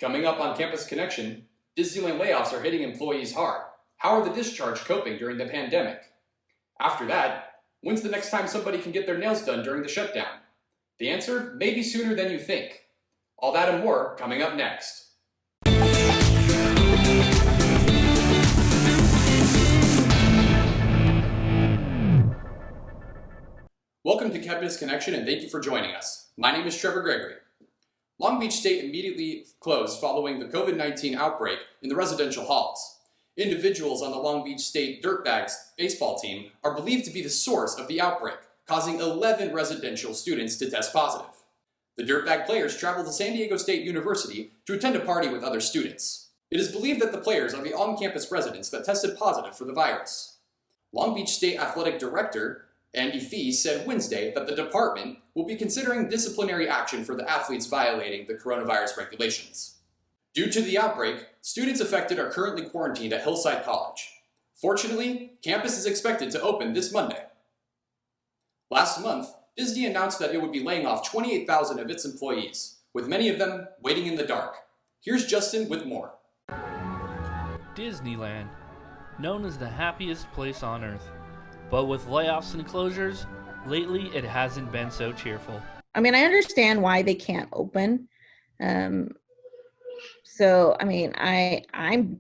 Coming up on Campus Connection, Disneyland layoffs are hitting employees hard. How are the discharged coping during the pandemic? After that, when's the next time somebody can get their nails done during the shutdown? The answer may be sooner than you think. All that and more coming up next. Welcome to Campus Connection and thank you for joining us. My name is Trevor Gregory. Long Beach State immediately closed following the COVID-19 outbreak in the residential halls. Individuals on the Long Beach State Dirtbags baseball team are believed to be the source of the outbreak, causing 11 residential students to test positive. The Dirtbag players traveled to San Diego State University to attend a party with other students. It is believed that the players are the on-campus residents that tested positive for the virus. Long Beach State Athletic Director Andy Fee said Wednesday that the department will be considering disciplinary action for the athletes violating the coronavirus regulations. Due to the outbreak, students affected are currently quarantined at Hillside College. Fortunately, campus is expected to open this Monday. Last month, Disney announced that it would be laying off 28,000 of its employees, with many of them waiting in the dark. Here's Justin with more. Disneyland, known as the happiest place on earth. But with layoffs and closures, lately it hasn't been so cheerful. I mean, I understand why they can't open. I'm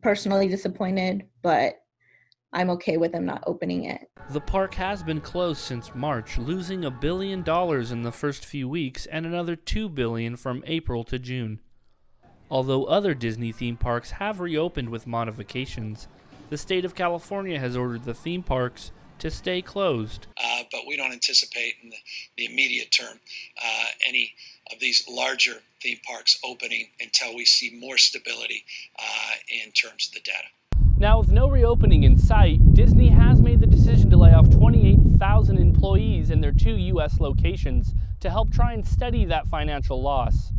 personally disappointed, but I'm okay with them not opening it. The park has been closed since March, losing $1 billion in the first few weeks and another $2 billion from April to June. Although other Disney theme parks have reopened with modifications, the state of California has ordered the theme parks to stay closed. But we don't anticipate in the immediate term any of these larger theme parks opening until we see more stability in terms of the data. Now, with no reopening in sight, Disney has made the decision to lay off 28,000 employees in their 2 U.S. locations to help try and steady that financial loss.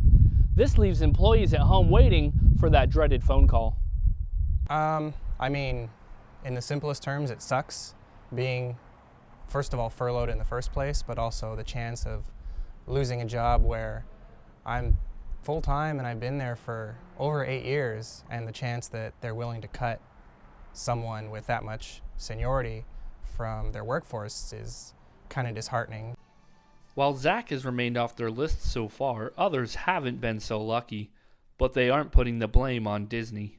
This leaves employees at home waiting for that dreaded phone call. In the simplest terms, it sucks being, first of all, furloughed in the first place, but also the chance of losing a job where I'm full-time and I've been there for over 8 years, and the chance that they're willing to cut someone with that much seniority from their workforce is kind of disheartening. While Zach has remained off their list so far, others haven't been so lucky, but they aren't putting the blame on Disney.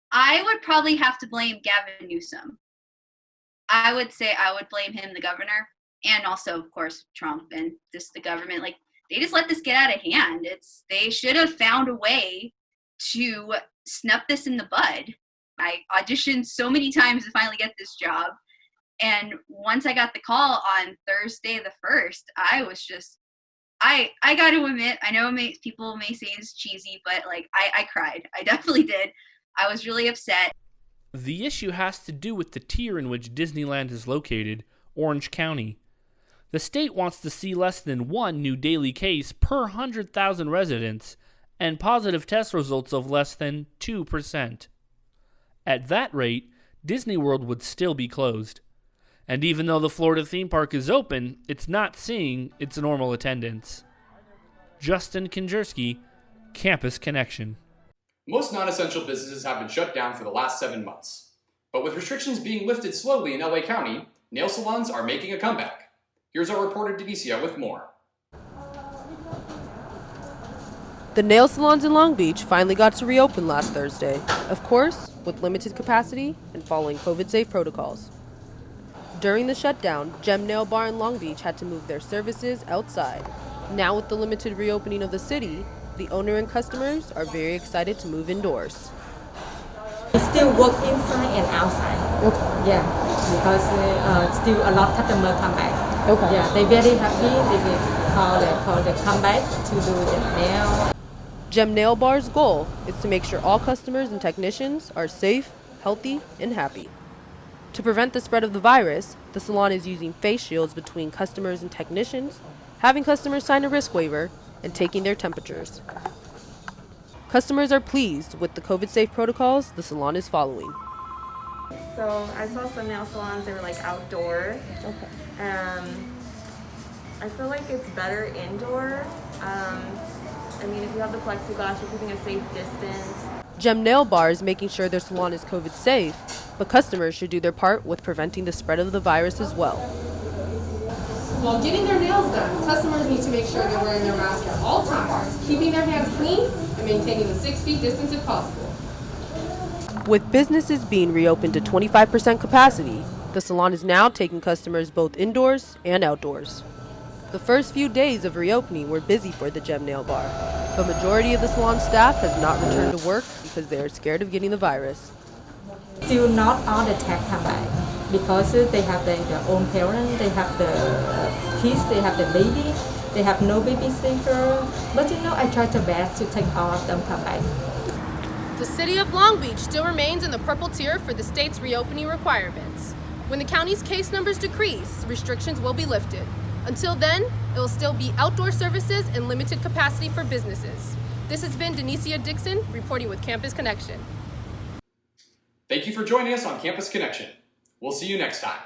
I would probably have to blame Gavin Newsom. I would say I would blame him, the governor, and also, of course, Trump and just the government. Like, they just let this get out of hand. They should have found a way to snap this in the bud. I auditioned so many times to finally get this job. And once I got the call on Thursday the 1st, I was just, I got to admit, I know people may say it's cheesy, but I cried. I definitely did. I was really upset. The issue has to do with the tier in which Disneyland is located, Orange County. The state wants to see less than 1 new daily case per 100,000 residents and positive test results of less than 2%. At that rate, Disney World would still be closed. And even though the Florida theme park is open, it's not seeing its normal attendance. Justin Konjerski, Campus Connection. Most non-essential businesses have been shut down for the last 7 months. But with restrictions being lifted slowly in LA County, nail salons are making a comeback. Here's our reporter Denicia with more. The nail salons in Long Beach finally got to reopen last Thursday, of course, with limited capacity and following COVID-safe protocols. During the shutdown, Gem Nail Bar in Long Beach had to move their services outside. Now with the limited reopening of the city, the owner and customers are very excited to move indoors. We still work inside and outside. Okay. Yeah, because still a lot of customers come back. Okay. Yeah, they're very happy. They call they come back to do the nail. Gem Nail Bar's goal is to make sure all customers and technicians are safe, healthy, and happy. To prevent the spread of the virus, the salon is using face shields between customers and technicians, having customers sign a risk waiver, and taking their temperatures. Customers are pleased with the COVID-safe protocols the salon is following. So I saw some nail salons, they were outdoor. Okay. I feel like it's better indoor. I mean, if you have the plexiglass, you're keeping a safe distance. Gem Nail Bar is making sure their salon is COVID safe, but customers should do their part with preventing the spread of the virus as well. While getting their nails done, customers need to make sure they're wearing their mask at all times, keeping their hands clean, and maintaining the 6 feet distance if possible. With businesses being reopened to 25% capacity, the salon is now taking customers both indoors and outdoors. The first few days of reopening were busy for the Gem Nail Bar. The majority of the salon staff has not returned to work because they are scared of getting the virus. Still not all the tech come back because they have their own parents, they have the kids, they have the baby, they have no babysitter. But I try the best to take all of them come back. The city of Long Beach still remains in the purple tier for the state's reopening requirements. When the county's case numbers decrease, restrictions will be lifted. Until then, it will still be outdoor services and limited capacity for businesses. This has been Denicia Dixon reporting with Campus Connection. Thank you for joining us on Campus Connection. We'll see you next time.